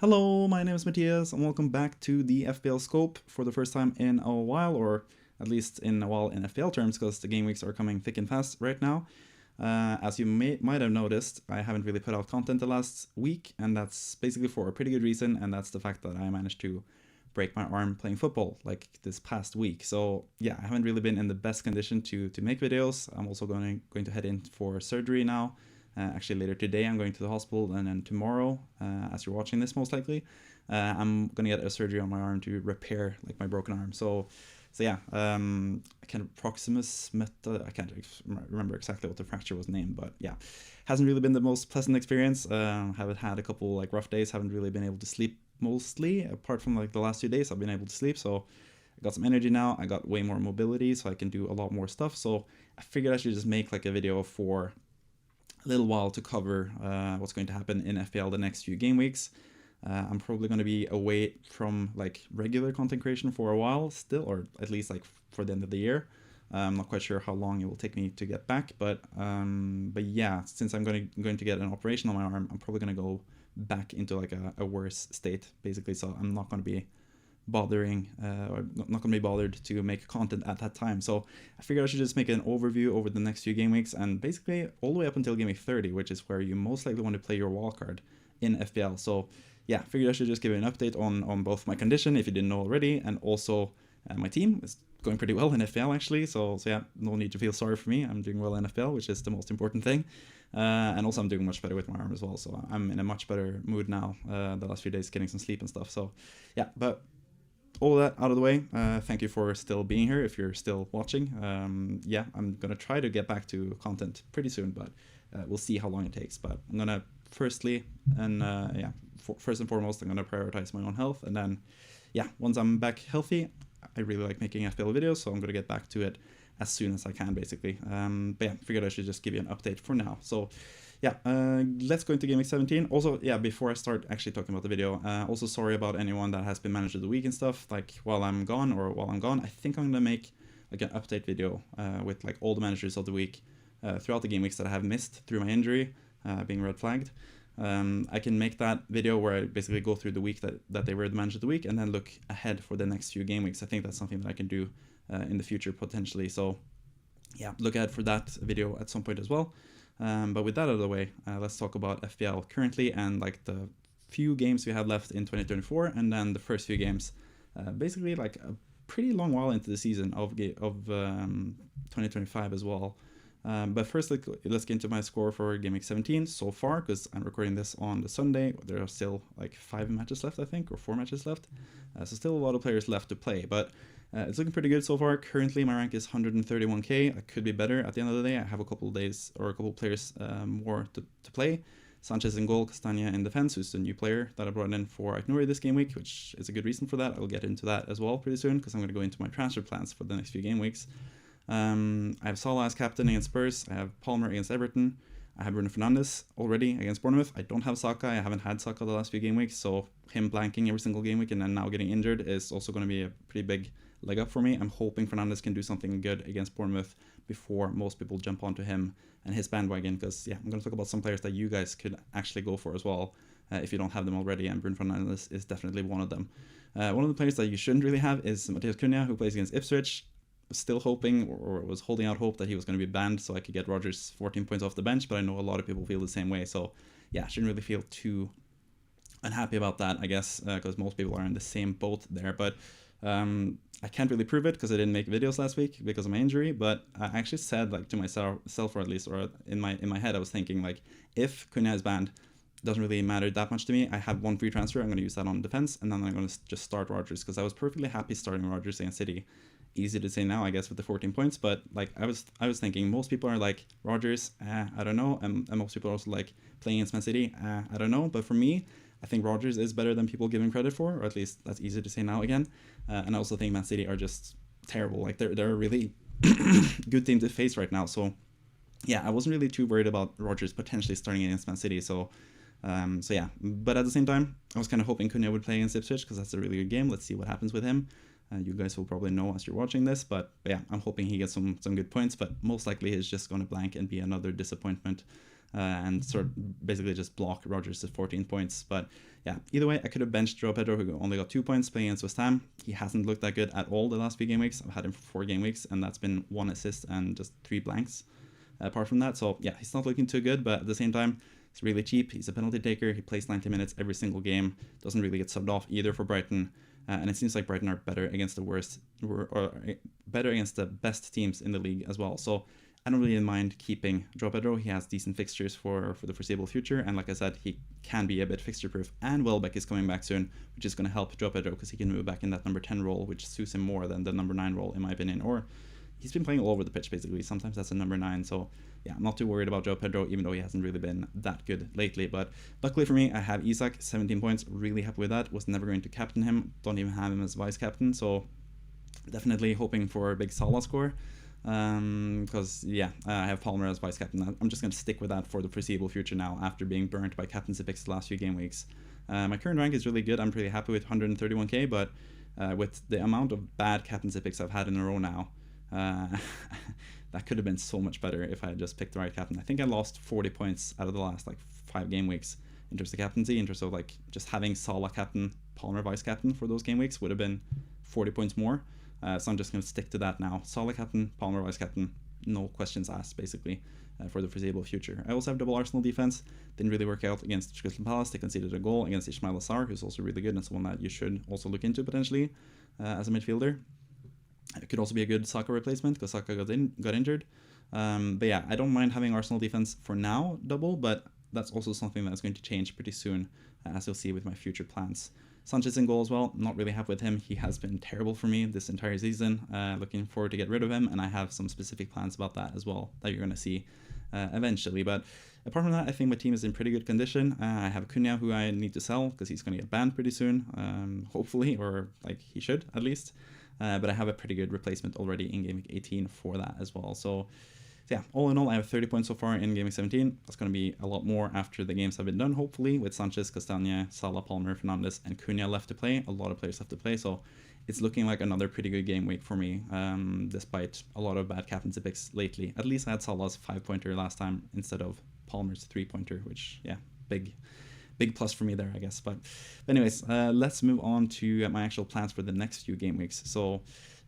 Hello, my name is Matthias and welcome back to the FPL Scope for the first time in a while, or at least in a while in FPL terms, because the game weeks are coming thick and fast right now. As you might have noticed, I haven't really put out content the last week, and that's basically for a pretty good reason, and that's the fact that I managed to break my arm playing football like this past week. So yeah, I haven't really been in the best condition to make videos. I'm also going to head in for surgery now. Actually, later today, I'm going to the hospital, and then tomorrow, as you're watching this, most likely, I'm gonna get a surgery on my arm to repair like my broken arm. So yeah, I kind of Proximus Meta. I can't remember exactly what the fracture was named, but yeah, hasn't really been the most pleasant experience. Haven't had a couple like rough days. Haven't really been able to sleep mostly, apart from like the last 2 days. I've been able to sleep, so I got some energy now. I got way more mobility, so I can do a lot more stuff. So I figured I should just make like a video for a little while to cover what's going to happen in FPL the next few game weeks. I'm probably going to be away from like regular content creation for a while still, or at least like for the end of the year. I'm not quite sure how long it will take me to get back, but yeah, since I'm going to get an operation on my arm, I'm probably going to go back into like a worse state basically. So I'm not going to be bothering or not going to be bothered to make content at that time. So I figured I should just make an overview over the next few game weeks, and basically all the way up until game week 30, which is where you most likely want to play your wildcard in FPL. So yeah, figured I should just give you an update on both my condition, if you didn't know already, and also my team is going pretty well in FPL actually. So yeah, no need to feel sorry for me. I'm doing well in FPL, which is the most important thing. And also I'm doing much better with my arm as well. So I'm in a much better mood now the last few days, getting some sleep and stuff. So yeah, but all that out of the way, thank you for still being here if you're still watching. Yeah, I'm gonna try to get back to content pretty soon, but we'll see how long it takes. But I'm gonna first and foremost, I'm gonna prioritize my own health, and then yeah, once I'm back healthy, I really like making FPL videos, so I'm gonna get back to it as soon as I can basically. But yeah, figured I should just give you an update for now. So yeah, let's go into Gameweek 17. Also, yeah, before I start actually talking about the video, also sorry about anyone that has been manager of the week and stuff, like while I'm gone. I think I'm gonna make like an update video with like all the managers of the week throughout the game weeks that I have missed through my injury, being red flagged. I can make that video where I basically go through the week that they were the manager of the week, and then look ahead for the next few game weeks. I think that's something that I can do in the future potentially. So yeah, look ahead for that video at some point as well. But with that out of the way, let's talk about FPL currently and like the few games we have left in 2024, and then the first few games, basically like a pretty long while into the season of 2025 as well. But first, let's get into my score for Gameweek 17 so far, because I'm recording this on the Sunday. There are still like 5 matches left, I think, or 4 matches left. So still a lot of players left to play, but it's looking pretty good so far. Currently, my rank is 131k. I could be better at the end of the day. I have a couple days or a couple players more to play. Sanchez in goal, Castagna in defense, who's the new player that I brought in for Ignori this game week, which is a good reason for that. I'll get into that as well pretty soon, because I'm going to go into my transfer plans for the next few game weeks. I have Salah as captain against Spurs. I have Palmer against Everton. I have Bruno Fernandes already against Bournemouth. I don't have Saka. I haven't had Saka the last few game weeks, so him blanking every single game week and then now getting injured is also going to be a pretty big leg up for me. I'm hoping Fernandes can do something good against Bournemouth before most people jump onto him and his bandwagon, because yeah, I'm going to talk about some players that you guys could actually go for as well if you don't have them already, and Bruno Fernandes is definitely one of them. One of the players that you shouldn't really have is Matheus Cunha, who plays against Ipswich. Still hoping, or was holding out hope, that he was going to be banned so I could get Rodgers 14 points off the bench, but I know a lot of people feel the same way, so yeah, I shouldn't really feel too unhappy about that, I guess, because most people are in the same boat there. But I can't really prove it because I didn't make videos last week because of my injury, but I actually said, like, to myself, or at least, or in my head, I was thinking, like, if Cunha is banned, it doesn't really matter that much to me. I have one free transfer, I'm going to use that on defense, and then I'm going to just start Rodgers, because I was perfectly happy starting Rodgers against City. Easy to say now, I guess, with the 14 points, but like I was thinking, most people are like Rodgers, I don't know, and most people are also like playing against Man City, I don't know. But for me, I think Rodgers is better than people give him credit for, or at least that's easy to say now again. And I also think Man City are just terrible. Like they're a really good team to face right now. So yeah, I wasn't really too worried about Rodgers potentially starting against Man City. So yeah, but at the same time, I was kind of hoping Cunha would play against Ipswich, because that's a really good game. Let's see what happens with him. You guys will probably know as you're watching this, but yeah, I'm hoping he gets some good points, but most likely he's just going to blank and be another disappointment and sort of basically just block Rodgers to 14 points. But yeah, either way, I could have benched Joao Pedro, who only got 2 points playing against West Ham. He hasn't looked that good at all the last few game weeks. I've had him for 4 game weeks, and that's been 1 assist and just 3 blanks apart from that. So yeah, he's not looking too good, but at the same time, he's really cheap. He's a penalty taker. He plays 90 minutes every single game. Doesn't really get subbed off either for Brighton. And it seems like Brighton are better against the worst, or better against the best teams in the league as well. So I don't really mind keeping Joao Pedro. He has decent fixtures for the foreseeable future. And like I said, he can be a bit fixture proof. And Welbeck is coming back soon, which is going to help Joao Pedro because he can move back in that number 10 role, which suits him more than the number 9 role, in my opinion. Or he's been playing all over the pitch, basically. Sometimes that's a number 9. So yeah, I'm not too worried about Joao Pedro, even though he hasn't really been that good lately. But luckily for me, I have Isak, 17 points. Really happy with that. Was never going to captain him. Don't even have him as vice captain. So definitely hoping for a big Salah score. Because yeah, I have Palmer as vice captain. I'm just going to stick with that for the foreseeable future now, after being burnt by captaincy picks the last few game weeks. My current rank is really good. I'm pretty happy with 131k, but with the amount of bad captaincy picks I've had in a row now, that could have been so much better if I had just picked the right captain. I think I lost 40 points out of the last like 5 game weeks in terms of captaincy. In terms of like just having Salah captain, Palmer vice captain for those game weeks would have been 40 points more. So I'm just going to stick to that now. Salah captain, Palmer vice captain, no questions asked, basically, for the foreseeable future. I also have double Arsenal defense. Didn't really work out against Crystal Palace. They conceded a goal against Ismail Assar, who's also really good and someone that you should also look into potentially as a midfielder. It could also be a good Saka replacement because Saka got injured. But yeah, I don't mind having Arsenal defense for now double, but that's also something that's going to change pretty soon, as you'll see with my future plans. Sanchez in goal as well. Not really happy with him. He has been terrible for me this entire season. Looking forward to get rid of him, and I have some specific plans about that as well that you're going to see eventually. But apart from that, I think my team is in pretty good condition. I have Cunha, who I need to sell because he's going to get banned pretty soon, hopefully, or like he should at least. But I have a pretty good replacement already in Gameweek 18 for that as well. So yeah, all in all, I have 30 points so far in Gameweek 17. That's going to be a lot more after the games have been done, hopefully, with Sanchez, Castagne, Salah, Palmer, Fernandes, and Cunha left to play. A lot of players left to play, so it's looking like another pretty good game week for me, despite a lot of bad captaincy picks lately. At least I had Salah's 5-pointer last time instead of Palmer's 3-pointer, which, yeah, big plus for me there, I guess. But anyways, let's move on to my actual plans for the next few game weeks. So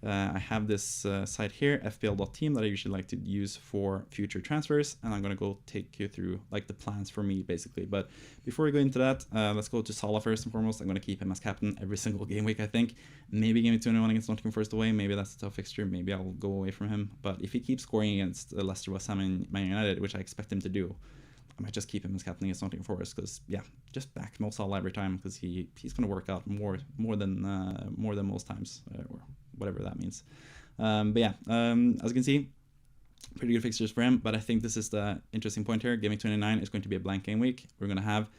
I have this site here, FPL.team, that I usually like to use for future transfers, and I'm going to go take you through like the plans for me, basically. But before we go into that, let's go to Salah first and foremost. I'm going to keep him as captain every single game week, I think. Maybe Game Week 21 against Nottingham Forest away, maybe that's a tough fixture, maybe I'll go away from him. But if he keeps scoring against Leicester, West Ham, and Man United, which I expect him to do, I might just keep him as captain against Nottingham Forest, because yeah, just back Mo Salah every time, because he's going to work out more than most times, or whatever that means. But yeah, as you can see, pretty good fixtures for him. But I think this is the interesting point here. Game Week 29 is going to be a blank game week. We're going to have,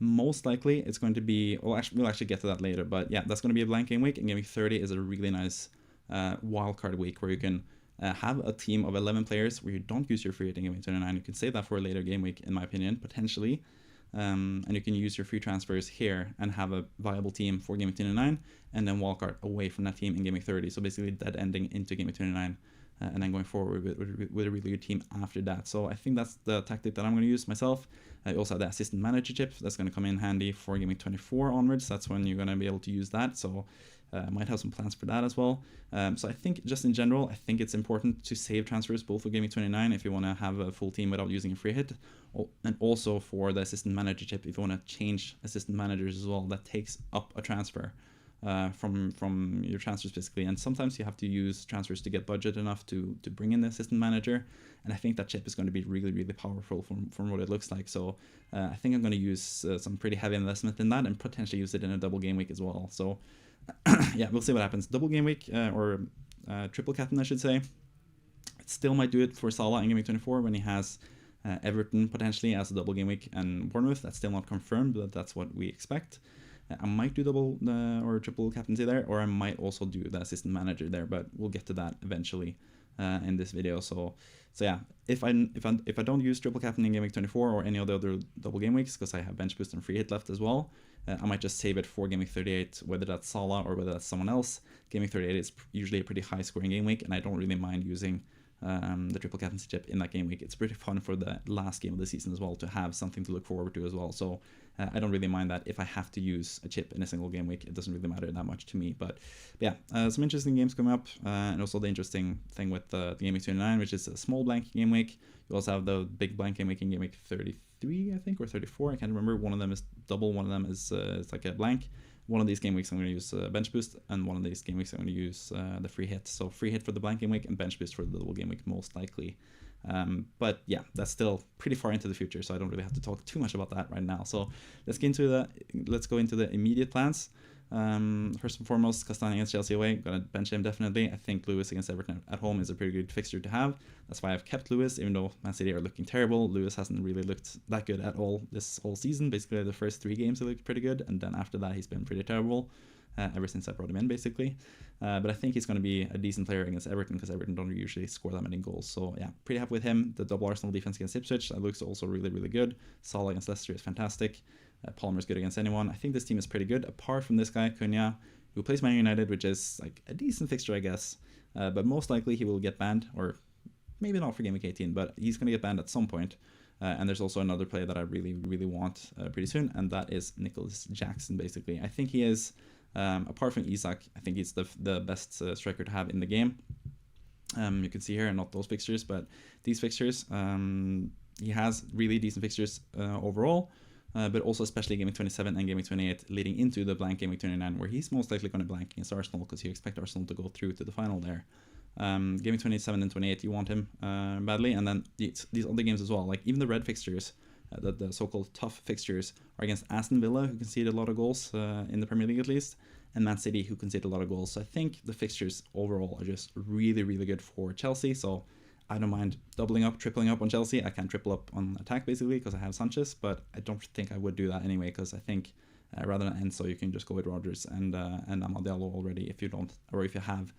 most likely, it's going to be, we'll actually get to that later. But yeah, that's going to be a blank game week. And Game Week 30 is a really nice wildcard week where you can have a team of 11 players where you don't use your free hit in Game Week 29. You can save that for a later game week, in my opinion, potentially. And you can use your free transfers here and have a viable team for Game Week 29, and then wildcard away from that team in Game Week 30. So basically dead ending into Game Week 29, and then going forward with a really good team after that. So I think that's the tactic that I'm going to use myself. I also have the assistant manager chip that's going to come in handy for Game Week 24 onwards. That's when you're going to be able to use that. So might have some plans for that as well. So I think just in general, I think it's important to save transfers both for Game Week 29 if you want to have a full team without using a free hit, and also for the assistant manager chip if you want to change assistant managers as well. That takes up a transfer from your transfers basically, and sometimes you have to use transfers to get budget enough to bring in the assistant manager, and I think that chip is going to be really powerful from what it looks like. So I think I'm going to use some pretty heavy investment in that and potentially use it in a double game week as well. So yeah, we'll see what happens. Double game week or triple captain, I should say. Still might do it for Salah in Game Week 24 when he has Everton potentially as a double game week and Bournemouth. That's still not confirmed, but that's what we expect. I might do double or triple captaincy there, or I might also do the assistant manager there, but we'll get to that eventually in this video. So yeah, if I don't use triple captain in Game Week 24 or any of the other double game weeks, because I have bench boost and free hit left as well, I might just save it for Game Week 38, whether that's Salah or whether that's someone else. Game Week 38 is usually a pretty high scoring game week, and I don't really mind using the triple captaincy chip in that game week. It's pretty fun for the last game of the season as well to have something to look forward to as well. So I don't really mind that if I have to use a chip in a single game week. It doesn't really matter that much to me. But yeah, some interesting games coming up, and also the interesting thing with the Game Week 29, which is a small blank game week. You also have the big blank game week in Game Week 33, I think, or 34. I can't remember. One of them is double. One of them is it's like a blank. One of these game weeks I'm going to use bench boost, and one of these game weeks I'm going to use the free hit. So free hit for the blank game week and bench boost for the double game week most likely. But yeah, that's still pretty far into the future, so I don't really have to talk too much about that right now. So let's go into the immediate plans. First and foremost, Castagna against Chelsea away, gonna bench him definitely. I think Lewis against Everton at home is a pretty good fixture to have. That's why I've kept Lewis, even though Man City are looking terrible. Lewis hasn't really looked that good at all this whole season. Basically, the first 3 games he looked pretty good, and then after that he's been pretty terrible ever since I brought him in, basically. But I think he's going to be a decent player against Everton, because Everton don't usually score that many goals. So yeah, pretty happy with him. The double Arsenal defense against Ipswich, that looks also really, really good. Salah against Leicester is fantastic. Palmer's good against anyone. I think this team is pretty good, apart from this guy, Cunha, who plays Man United, which is like a decent fixture, I guess. But most likely he will get banned, or maybe not for Game Week 18, but he's going to get banned at some point. And there's also another player that I really, really want pretty soon, and that is Nicholas Jackson, basically. I think he is, apart from Isak, I think he's the best striker to have in the game. You can see here, not those fixtures, but these fixtures. He has really decent fixtures overall. But also especially Game Week 27 and Game Week 28 leading into the blank Game Week 29, where he's most likely going to blank against Arsenal, because you expect Arsenal to go through to the final there. Game Week 27 and 28, you want him badly, and then these other games as well, like even the red fixtures, the so-called tough fixtures, are against Aston Villa, who conceded a lot of goals in the Premier League at least, and Man City, who conceded a lot of goals. So I think the fixtures overall are just really, really good for Chelsea. So I don't mind doubling up, tripling up on Chelsea. I can triple up on attack, basically, because I have Sanchez, but I don't think I would do that anyway, because I think rather than Enzo, you can just go with Rodgers and Amad Diallo already if you don't, or if you have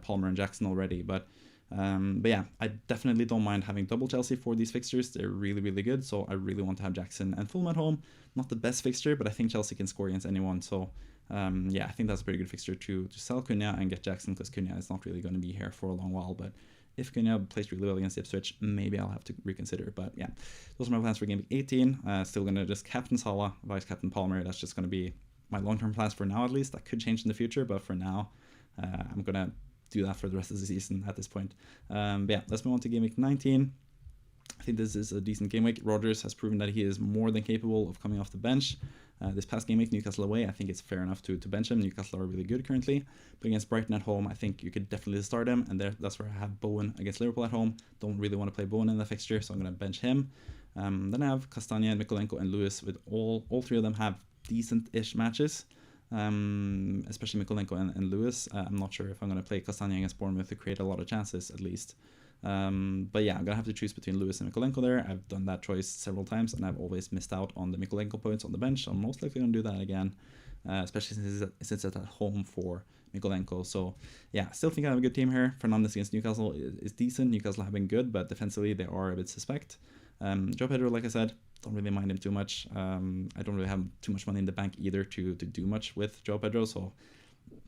Palmer and Jackson already. But yeah, I definitely don't mind having double Chelsea for these fixtures. They're really, really good, so I really want to have Jackson and Fulham at home. Not the best fixture, but I think Chelsea can score against anyone, so yeah, I think that's a pretty good fixture to sell Cunha and get Jackson, because Cunha is not really going to be here for a long while. But if Cunha plays really well against Ipswich, maybe I'll have to reconsider. But yeah, those are my plans for Game Week 18. Still going to just captain Salah, vice captain Palmer. That's just going to be my long-term plans for now, at least. That could change in the future, but for now, I'm going to do that for the rest of the season at this point. But yeah, let's move on to Game Week 19. I think this is a decent game week. Rodgers has proven that he is more than capable of coming off the bench. This past game week, Newcastle away, I think it's fair enough to bench him. Newcastle are really good currently. But against Brighton at home, I think you could definitely start him. And that's where I have Bowen against Liverpool at home. Don't really want to play Bowen in the fixture, so I'm going to bench him. Then I have Castagna, Mikolenko, and Lewis, with all 3 of them have decent-ish matches. Especially Mikolenko and Lewis. I'm not sure if I'm going to play Castagna against Bournemouth to create a lot of chances, at least. But yeah, I'm going to have to choose between Lewis and Mikolenko there. I've done that choice several times, and I've always missed out on the Mikolenko points on the bench. I'm most likely going to do that again, especially since it's at home for Mikolenko. So yeah, still think I have a good team here. Fernandes against Newcastle is decent. Newcastle have been good, but defensively they are a bit suspect. Joe Pedro, like I said, don't really mind him too much. I don't really have too much money in the bank either to do much with Joe Pedro. So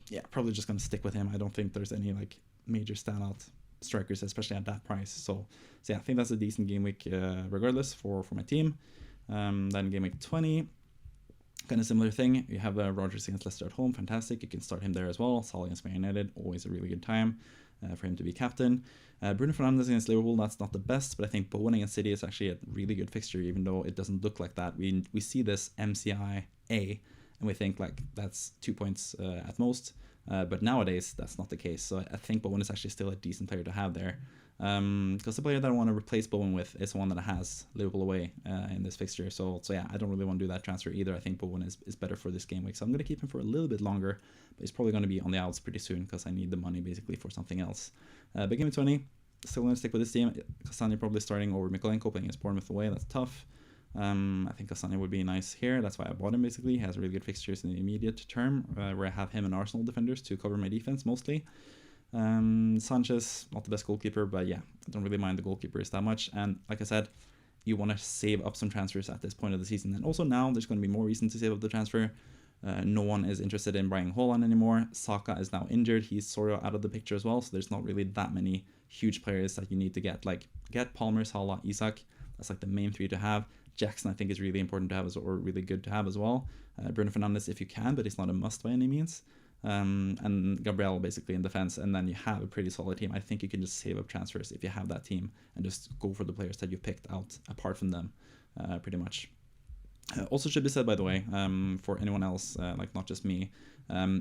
yeah, probably just going to stick with him. I don't think there's any like major standout strikers, especially at that price. So yeah, I think that's a decent game week regardless for my team. Then game week 20, kind of similar thing. You have Rodgers against Leicester at home, fantastic. You can start him there as well. Salah against Man United, always a really good time for him to be captain. Bruno Fernandes against Liverpool, that's not the best, but I think Bowen against City is actually a really good fixture, even though it doesn't look like that. We see this MCI A, and we think like that's 2 points at most. But nowadays, that's not the case. So I think Bowen is actually still a decent player to have there. Because the player that I want to replace Bowen with is one that has Liverpool away in this fixture. So yeah, I don't really want to do that transfer either. I think Bowen is better for this game week. So I'm going to keep him for a little bit longer. But he's probably going to be on the outs pretty soon because I need the money basically for something else. But game week 20, still going to stick with this team. Castagna probably starting over Mikolenko, playing against Bournemouth away. That's tough. I think Castagna would be nice here. That's why I bought him, basically. He has really good fixtures in the immediate term, where I have him and Arsenal defenders to cover my defense mostly. Sanchez, not the best goalkeeper, but yeah, I don't really mind the goalkeepers that much. And like I said, you want to save up some transfers at this point of the season. And also now there's going to be more reason to save up the transfer. No one is interested in buying Haaland anymore. Saka is now injured. He's sort of out of the picture as well. So there's not really that many huge players that you need to get. Like, get Palmer, Salah, Isak. That's like the main three to have. Jackson, I think, is really important to have, or really good to have as well. Bruno Fernandes, if you can, but it's not a must by any means. And Gabriel basically in defense, and then you have a pretty solid team. I think you can just save up transfers if you have that team and just go for the players that you picked out apart from them, pretty much. Also should be said, by the way, for anyone else, like not just me,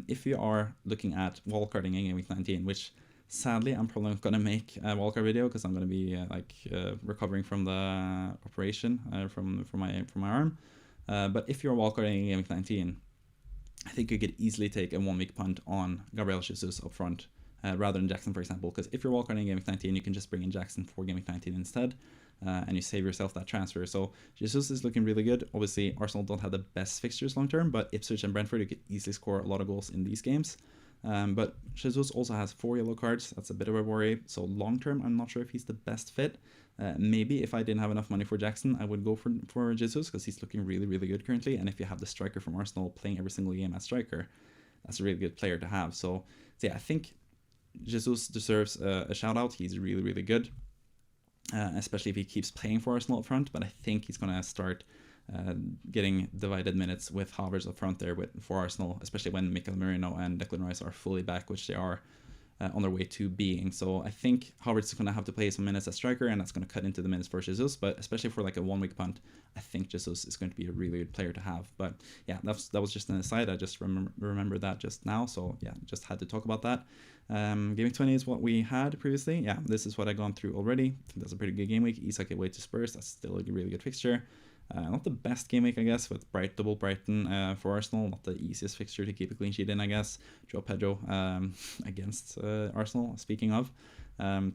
if you are looking at wildcarding in Game Week 19, which sadly I'm probably not going to make a wildcard video because I'm going to be recovering from the operation from my arm. But if you're wildcarding in Game Week 19, I think you could easily take a 1 week punt on Gabriel Jesus up front rather than Jackson, for example, because if you're wildcarding in Game Week 19, you can just bring in Jackson for Game Week 19 instead. And you save yourself that transfer. So Jesus is looking really good. Obviously, Arsenal don't have the best fixtures long term, but Ipswich and Brentford, you could easily score a lot of goals in these games. But Jesus also has 4 yellow cards. That's a bit of a worry. So long term, I'm not sure if he's the best fit. Maybe if I didn't have enough money for Jackson, I would go for Jesus because he's looking really, really good currently. And if you have the striker from Arsenal playing every single game as striker, that's a really good player to have. So yeah, I think Jesus deserves a shout out. He's really, really good. Especially if he keeps playing for Arsenal up front, but I think he's going to start getting divided minutes with Havertz up front there for Arsenal, especially when Mikel Merino and Declan Rice are fully back, which they are on their way to being. So I think Havertz is going to have to play some minutes as striker, and that's going to cut into the minutes for Jesus, but especially for like a 1 week punt, I think Jesus is going to be a really good player to have. But yeah, that was just an aside. I just remember that just now, so yeah, just had to talk about that. Game week 20 is what we had previously. Yeah, this is what I've gone through already. I think that's a pretty good game week. Isak away to Spurs, that's still a really good fixture. Not the best game week, I guess, with double Brighton for Arsenal. Not the easiest fixture to keep a clean sheet in, I guess. Joe Pedro against Arsenal, speaking of.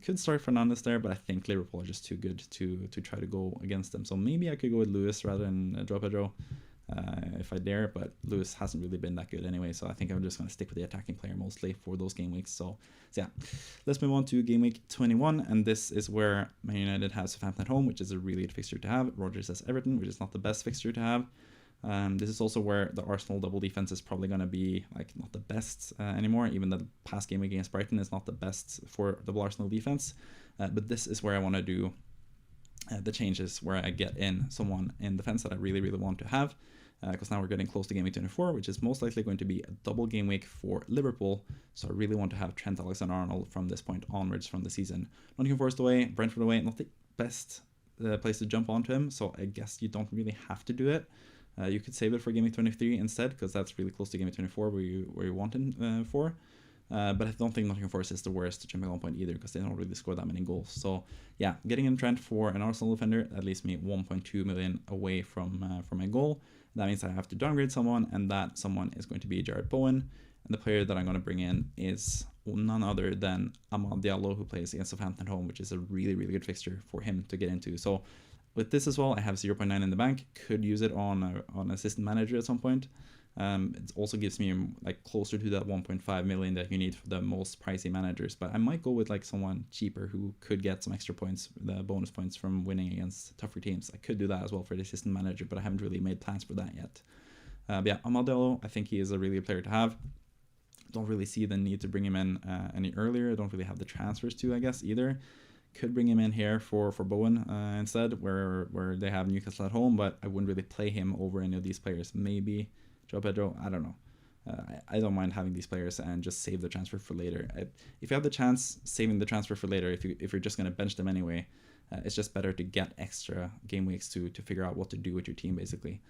Could start Fernandes there, but I think Liverpool are just too good to try to go against them. So maybe I could go with Lewis rather than Joe Pedro if I dare, but Lewis hasn't really been that good anyway, so I think I'm just going to stick with the attacking player mostly for those game weeks. So yeah, let's move on to game week 21, and this is where Man United has Southampton at home, which is a really good fixture to have. Rodgers has Everton, which is not the best fixture to have. This is also where the Arsenal double defense is probably going to be like not the best anymore. Even the past game against Brighton is not the best for double Arsenal defense, but this is where I want to do the changes where I get in someone in defense that I really, really want to have. Because now we're getting close to game week 24, which is most likely going to be a double game week for Liverpool. So I really want to have Trent Alexander-Arnold from this point onwards from the season. Nottingham Forest away, Brentford away, not the best place to jump onto him. So I guess you don't really have to do it. You could save it for game week 23 instead, because that's really close to game week 24 where you want him for. But I don't think Nottingham Forest is the worst jumping on point either, because they don't really score that many goals. So yeah, getting in Trent for an Arsenal defender, that leaves me 1.2 million away from my goal. That means I have to downgrade someone, and that someone is going to be Jared Bowen. And the player that I'm going to bring in is none other than Amad Diallo, who plays against Southampton at home, which is a really, really good fixture for him to get into. So with this as well, I have 0.9 in the bank. Could use it on assistant manager at some point. It also gives me like closer to that 1.5 million that you need for the most pricey managers, but I might go with like someone cheaper who could get some extra points, the bonus points from winning against tougher teams. I could do that as well for the assistant manager, but I haven't really made plans for that yet. But yeah, Amadelo, I think he is a really good player to have. Don't really see the need to bring him in any earlier. I don't really have the transfers to, I guess, either. Could bring him in here for Bowen instead, where they have Newcastle at home, but I wouldn't really play him over any of these players. Maybe Joe Pedro, I don't know. I don't mind having these players and just save the transfer for later. If you have the chance, saving the transfer for later, if you're just going to bench them anyway, it's just better to get extra game weeks to figure out what to do with your team, basically.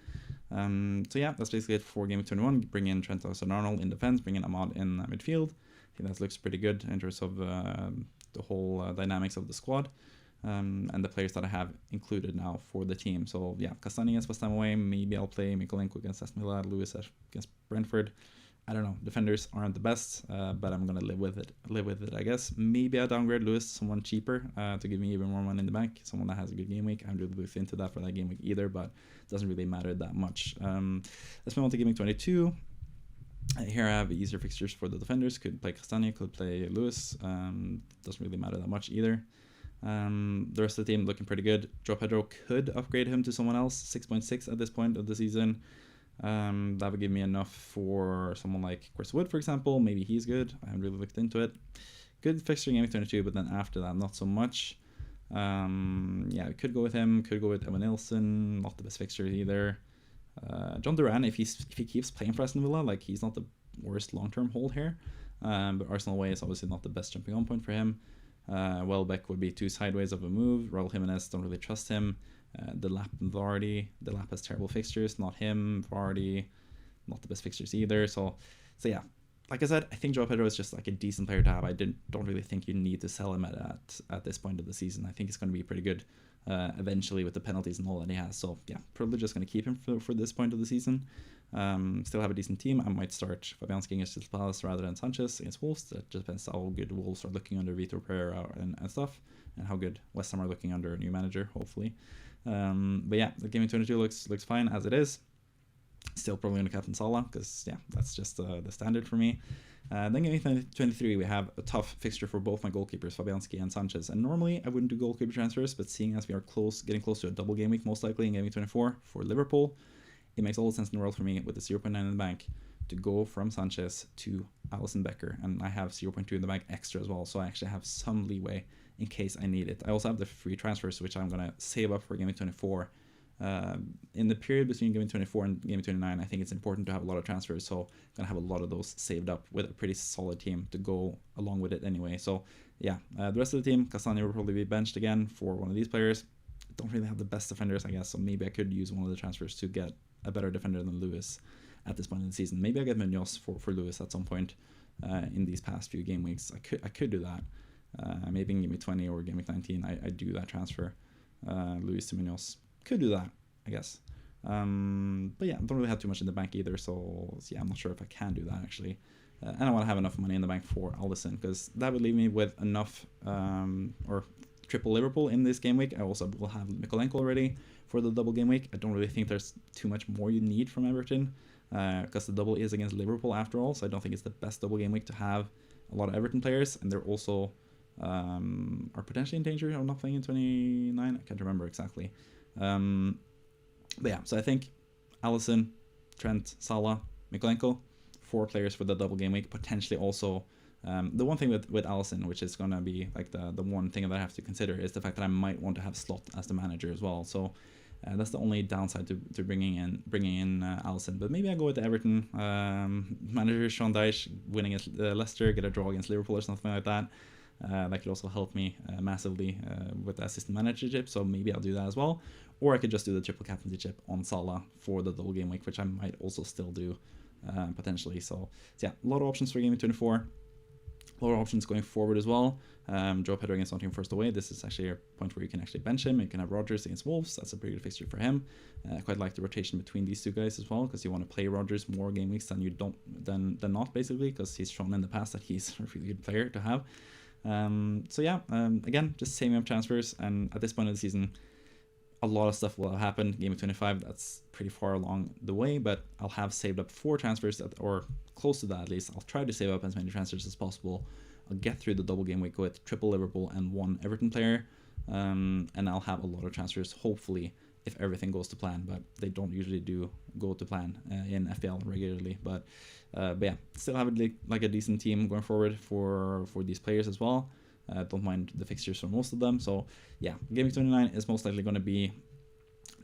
So yeah, that's basically it for game 21. Bring in Trent Alexander-Arnold in defense, bring in Ahmad in midfield. I think that looks pretty good in terms of the whole dynamics of the squad. And the players that I have included now for the team. So yeah, Castani against West Ham away. Maybe I'll play Mikolenko against Aston Villa, Lewis against Brentford. I don't know. Defenders aren't the best, but I'm gonna live with it, I guess. Maybe I downgrade Lewis, someone cheaper, to give me even more money in the bank. Someone that has a good game week. I haven't really looked into that for that game week either, but it doesn't really matter that much. Let's move on to game week 22. Here I have easier fixtures for the defenders. Could play Castani, could play Lewis. Doesn't really matter that much either. The rest of the team looking pretty good. Joe Pedro could upgrade him to someone else. 6.6 at this point of the season. That would give me enough for someone like Chris Wood, for example. Maybe he's good. I haven't really looked into it. Good fixture in Game Week 22, but then after that, not so much. Yeah, could go with him. Could go with Evan Nilsson. Not the best fixture either. John Duran, if he keeps playing for Aston Villa, like he's not the worst long-term hold here. But Arsenal away is obviously not the best jumping on point for him. Welbeck would be too sideways of a move. Raul Jimenez, don't really trust him. Delap and Vardy. Delap has terrible fixtures, not him. Vardy, not the best fixtures either. So yeah, like I said, I think Joao Pedro is just like a decent player to have. I don't really think you need to sell him at this point of the season. I think he's going to be pretty good eventually with the penalties and all that he has. So yeah, probably just going to keep him for this point of the season. Still have a decent team. I might start Fabianski against Crystal Palace rather than Sanchez against Wolves. That just depends how good Wolves are looking under Vitor Pereira and stuff, and how good West Ham are looking under a new manager, hopefully. But yeah, the Game Week 22 looks fine as it is. Still probably going to captain Salah because yeah, that's just the standard for me. Then Game Week 23, we have a tough fixture for both my goalkeepers, Fabianski and Sanchez. And normally I wouldn't do goalkeeper transfers, but seeing as we are getting close to a double game week most likely in Game Week 24 for Liverpool, it makes all the sense in the world for me with the 0.9 in the bank to go from Sanchez to Alisson Becker. And I have 0.2 in the bank extra as well, so I actually have some leeway in case I need it. I also have the free transfers, which I'm going to save up for Game Week 24. In the period between Game Week 24 and Game Week 29, I think it's important to have a lot of transfers, so I'm going to have a lot of those saved up with a pretty solid team to go along with it anyway. So yeah, the rest of the team, Castagne will probably be benched again for one of these players. Don't really have the best defenders, I guess, so maybe I could use one of the transfers to get a better defender than Lewis at this point in the season. Maybe I get Munoz for Lewis at some point in these past few game weeks. I could do that. Maybe in Game Week 20 or Game Week 19, I do that transfer. Lewis to Munoz. Could do that, I guess. But yeah, I don't really have too much in the bank either, so yeah, I'm not sure if I can do that actually. And I want to have enough money in the bank for Alisson, because that would leave me with enough or triple Liverpool in this game week. I also will have Mykolenko already for the double game week. I don't really think there's too much more you need from Everton, because the double is against Liverpool after all, so I don't think it's the best double game week to have a lot of Everton players, and they're also are potentially in danger of not playing in 29. I can't remember exactly. But yeah, so I think Alisson, Trent, Salah, Mykolenko, 4 players for the double game week. Potentially also the one thing with Alisson, which is going to be like the one thing that I have to consider, is the fact that I might want to have Slot as the manager as well. So that's the only downside to bringing in Alisson. But maybe I go with the Everton manager, Sean Dyche, winning against Leicester, get a draw against Liverpool or something like that. That could also help me massively with the assistant manager chip, so maybe I'll do that as well. Or I could just do the triple captaincy chip on Salah for the double game week, which I might also still do potentially. So yeah, a lot of options for Game Week 24. A lot of options going forward as well. Joao Pedro against Nottingham Forest away. This is actually a point where you can actually bench him. You can have Rodgers against Wolves. That's a pretty good fixture for him. I quite like the rotation between these two guys as well, because you want to play Rodgers more game weeks than you don't than not, basically, because he's shown in the past that he's a really good player to have. So yeah, again, just saving up transfers, and at this point of the season, a lot of stuff will have happened. Game of 25, that's pretty far along the way, but I'll have saved up 4 transfers, or close to that at least. I'll try to save up as many transfers as possible. I'll get through the double game week with triple Liverpool and 1 Everton player, and I'll have a lot of transfers, hopefully, if everything goes to plan, but they don't usually go to plan in FPL regularly. But yeah, still have like a decent team going forward for these players as well. Don't mind the fixtures for most of them. So yeah, Game Week 29 is most likely going to be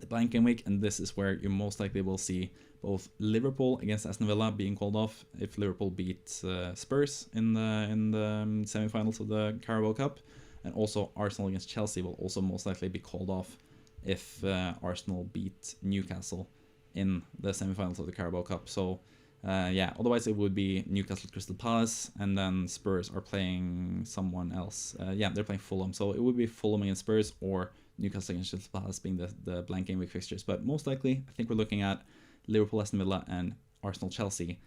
the blank game week, and this is where you most likely will see both Liverpool against Aston Villa being called off if Liverpool beat Spurs in the semi-finals of the Carabao Cup, and also Arsenal against Chelsea will also most likely be called off if Arsenal beat Newcastle in the semi-finals of the Carabao Cup. So yeah, otherwise it would be Newcastle Crystal Palace, and then Spurs are playing someone else. Yeah, they're playing Fulham, so it would be Fulham against Spurs or Newcastle against Crystal Palace being the blank game week fixtures. But most likely, I think we're looking at Liverpool Aston Villa and Arsenal Chelsea,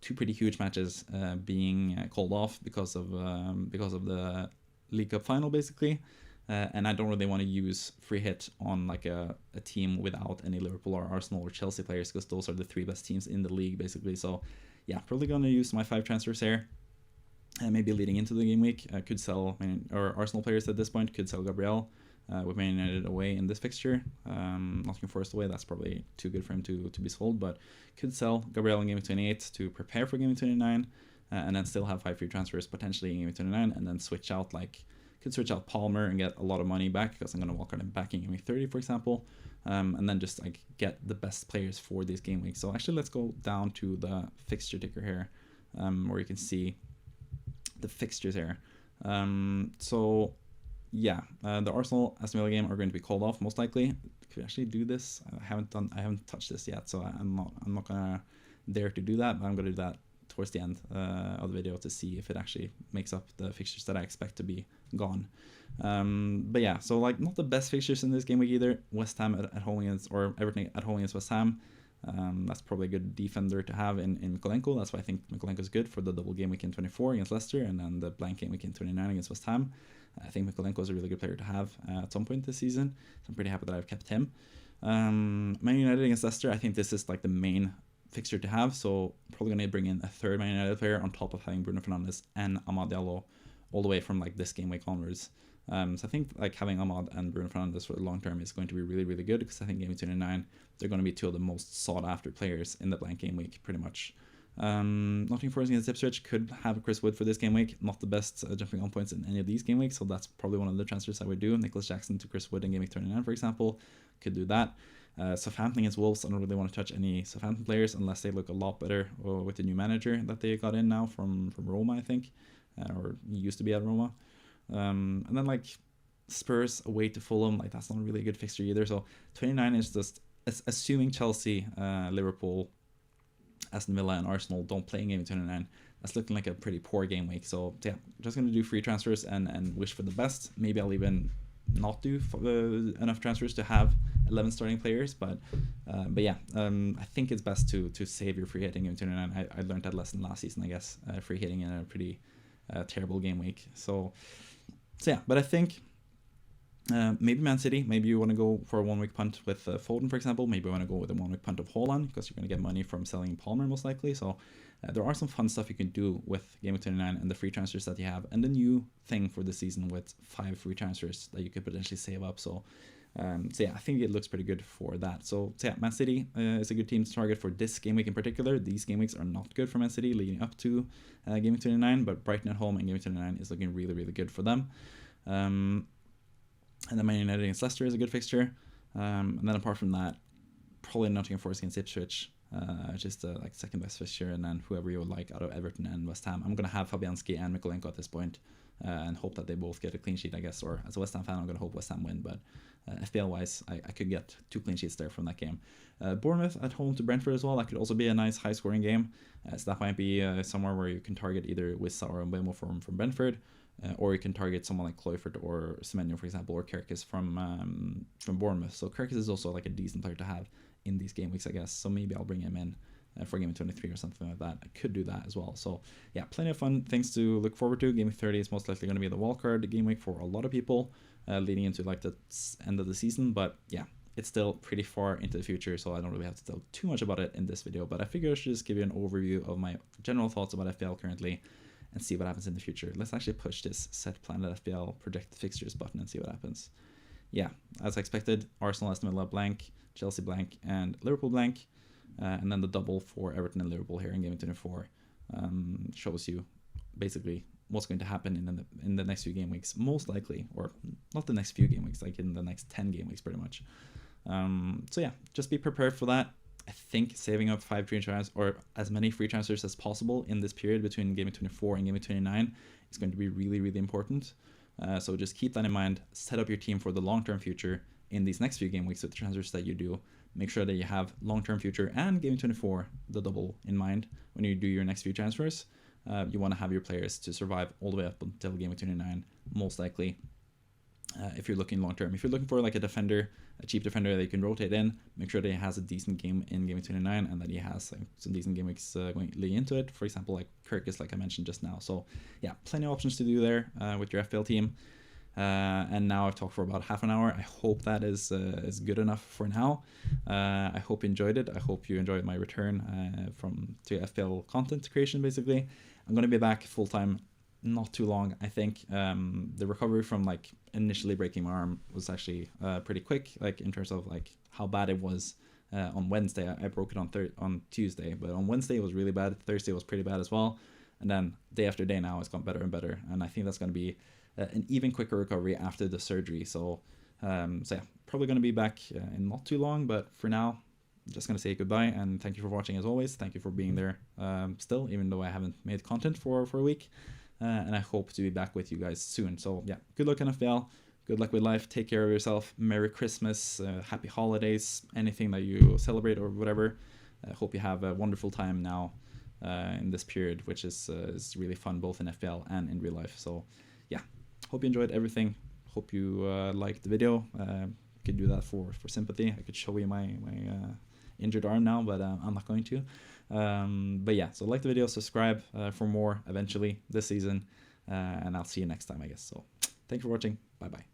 2 pretty huge matches being called off because of the League Cup final, basically. And I don't really want to use free hit on like a team without any Liverpool or Arsenal or Chelsea players, because those are the 3 best teams in the league, basically. So yeah, probably going to use my 5 transfers here. And maybe leading into the game week, I could sell, or Arsenal players at this point could sell Gabriel with Man United away in this fixture. Nottingham Forest away, that's probably too good for him to be sold, but could sell Gabriel in Game Week 28 to prepare for Game Week 29, and then still have 5 free transfers potentially in Game Week 29, and then switch out could switch out Palmer and get a lot of money back because I'm going to walk him back in Game Week 30, for example, and then just get the best players for these game weeks. So actually, let's go down to the fixture ticker here, where you can see the fixtures here. So yeah, the Arsenal Aston Villa game are going to be called off most likely. Could actually do this. I haven't touched this yet, so I'm not gonna dare to do that. But I'm gonna do that towards the end of the video to see if it actually makes up the fixtures that I expect to be gone. But yeah, so not the best fixtures in this game week either. West Ham at home against, or Everton at home against West Ham. That's probably a good defender to have in Mykolenko. That's why I think Mykolenko is good for the double game week in 24 against Leicester, and then the blank game week in 29 against West Ham. I think Mykolenko is a really good player to have at some point this season, so I'm pretty happy that I've kept him. Man United against Leicester, I think this is the main fixture to have, so probably going to bring in a third Man United player on top of having Bruno Fernandes and Amad Diallo all the way from this game week onwards. So I think having Amad and Bruno Fernandes for the long term is going to be really, really good, because I think Game Week 29, they're going to be two of the most sought after players in the blank game week, pretty much. Nottingham Forest against Ipswich could have Chris Wood for this game week. Not the best jumping on points in any of these game weeks, so that's probably one of the transfers I would do. Nicholas Jackson to Chris Wood in Game Week 29, for example, could do that. Southampton against Wolves, I don't really want to touch any Southampton players unless they look a lot better with the new manager that they got in now from Roma, I think, or he used to be at Roma. And then Spurs away to Fulham, that's not really a good fixture either. So 29 is just assuming Chelsea, Liverpool, Aston Villa and Arsenal don't play in Game Week 29. That's looking like a pretty poor game week. So yeah, just going to do free transfers and wish for the best. Maybe I'll even not do enough transfers to have 11 starting players, but yeah, I think it's best to save your free hitting in 29. I learned that lesson last season, I guess, free hitting in a pretty terrible game week. So yeah, but I think maybe Man City, maybe you want to go for a 1 week punt with Foden, for example. Maybe you want to go with a 1 week punt of Haaland, because you're going to get money from selling Palmer most likely. So there are some fun stuff you can do with Game Week 29 and the free transfers that you have, and the new thing for the season with 5 free transfers that you could potentially save up. So yeah, I think it looks pretty good for that. So yeah, Man City is a good team to target for this game week in particular. These game weeks are not good for Man City leading up to Game Week 29, but Brighton at home and Game Week 29 is looking really, really good for them. And then Man United against Leicester is a good fixture. And then apart from that, probably Nottingham Forest against Ipswich, just the second best fixture, and then whoever you would like out of Everton and West Ham. I'm going to have Fabianski and Mykolenko at this point, and hope that they both get a clean sheet, I guess. Or as a West Ham fan, I'm going to hope West Ham win, but FPL wise, I could get 2 clean sheets there from that game. Bournemouth at home to Brentford as well. That could also be a nice high scoring game. So that might be somewhere where you can target either Wissa or Mbemo from Brentford. Or you can target someone like Cloyford or Semenyo, for example, or Kerkis from Bournemouth. So Kerkis is also a decent player to have in these game weeks, I guess. So maybe I'll bring him in for Game Week 23 or something like that. I could do that as well. So yeah, plenty of fun things to look forward to. Game Week 30 is most likely going to be the wildcard game week for a lot of people, leading into the end of the season. But yeah, it's still pretty far into the future, so I don't really have to tell too much about it in this video. But I figure I should just give you an overview of my general thoughts about FPL currently, and see what happens in the future. Let's actually push this set planet FPL project fixtures button and see what happens. Yeah, as I expected, Arsenal, Aston Villa blank, Chelsea blank, and Liverpool blank. And then the double for Everton and Liverpool here in Game Week 24 shows you basically what's going to happen in the next few game weeks, most likely, or not the next few game weeks, in the next 10 game weeks pretty much. So yeah, just be prepared for that. I think saving up 5 free transfers, or as many free transfers as possible in this period between Game Week 24 and Game Week 29 is going to be really, really important. So just keep that in mind. Set up your team for the long-term future in these next few game weeks with the transfers that you do. Make sure that you have long-term future and Game Week 24, the double, in mind when you do your next few transfers. You want to have your players to survive all the way up until Game Week 29, most likely. If you're looking long term, if you're looking for a defender, a cheap defender that you can rotate in, make sure that he has a decent game in Game Week 29 and that he has some decent game weeks leading into it. For example, Kirkus, I mentioned just now. So yeah, plenty of options to do there with your FPL team. And now I've talked for about half an hour. I hope that is good enough for now. I hope you enjoyed it. I hope you enjoyed my return to FPL content creation. Basically, I'm going to be back full time not too long, I think. The recovery from like initially breaking my arm was actually pretty quick, like in terms of like how bad it was. On Wednesday, I broke it on Tuesday, but on Wednesday it was really bad. Thursday was pretty bad as well, and then day after day now it's gone better and better. And I think that's going to be an even quicker recovery after the surgery. So yeah, probably going to be back in not too long. But for now, I'm just going to say goodbye and thank you for watching as always. Thank you for being there still, even though I haven't made content for a week. And I hope to be back with you guys soon. So yeah, good luck in FPL. Good luck with life. Take care of yourself. Merry Christmas. Happy holidays. Anything that you celebrate or whatever. I hope you have a wonderful time now in this period, which is really fun both in FPL and in real life. So yeah, hope you enjoyed everything. Hope you liked the video. Could do that for sympathy. I could show you my injured arm now, but I'm not going to. But yeah, so like the video, subscribe for more eventually this season, and I'll see you next time, I guess. So thank you for watching. Bye bye.